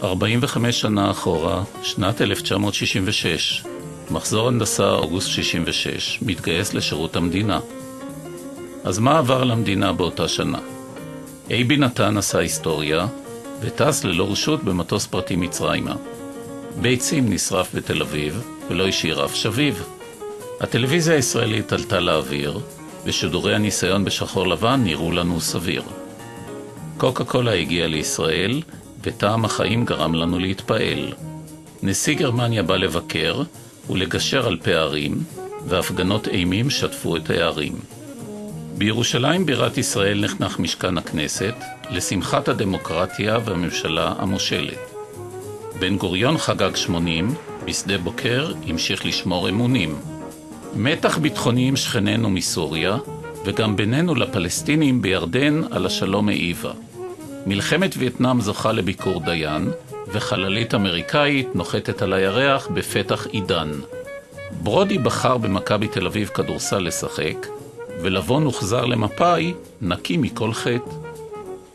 45 שנה אחורה, שנת 1966, מחזור הנדסה אוגוסט 66, מתגייס לשירות המדינה. אז מה עבר למדינה באותה שנה? אייבי נתן עשה היסטוריה, וטס ללא רשות במטוס פרטי מצרימה. ביצים נשרף בתל אביב, ולא השאיר אף שביב. הטלוויזיה הישראלית עלתה לאוויר, ושידורי הניסיון בשחור לבן נראו לנו סביר. קוקה קולה הגיע לישראל, וטעם החיים גרם לנו להתפעל. נשיא גרמניה בא לבקר ולגשר על פערים, והפגנות אימים שטפו את הערים. בירושלים בירת ישראל נחנך משכן הכנסת, לשמחת הדמוקרטיה והממשלה המושלת. בן גוריון חגג 80, בשדה בוקר המשיך לשמור אמונים. מתח ביטחוני עם שכנינו מסוריה, וגם בינינו לפלסטינים בירדן על השלום העיבה. מלחמת וייטנאם זוכה לביקור דיין, וחללית אמריקאית נוחתת על הירח בפתח עידן. ברודי בחר במכבי תל אביב כדורסל לשחק, ולבון הוחזר למפאי נקי מכל חטא.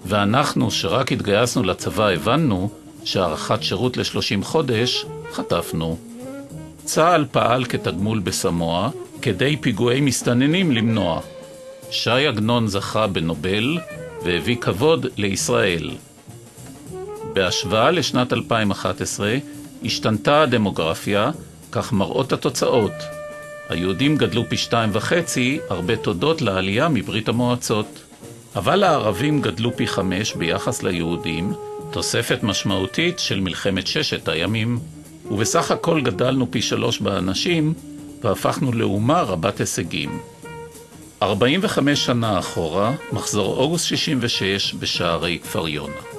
ואנחנו שרק התגייסנו לצבא הבנו שהארכת שירות ל30 חודש חטפנו. צה"ל פעל כתגמול בסמואה כדי פיגועי מסתננים למנוע. שי עגנון זכה בנובל והביא כבוד לישראל. בהשוואה לשנת 2011 השתנתה הדמוגרפיה, כך מראות התוצאות. היהודים גדלו פי 2.5, הרבה תודות לעלייה מברית המועצות. אבל הערבים גדלו פי 5 ביחס ליהודים, תוספת משמעותית של מלחמת ששת הימים. ובסך הכל גדלנו פי 3 באנשים, והפכנו לאומה רבת הישגים. 45 שנה אחורה, מחזור אוגוסט 66 בשערי כפר יונה.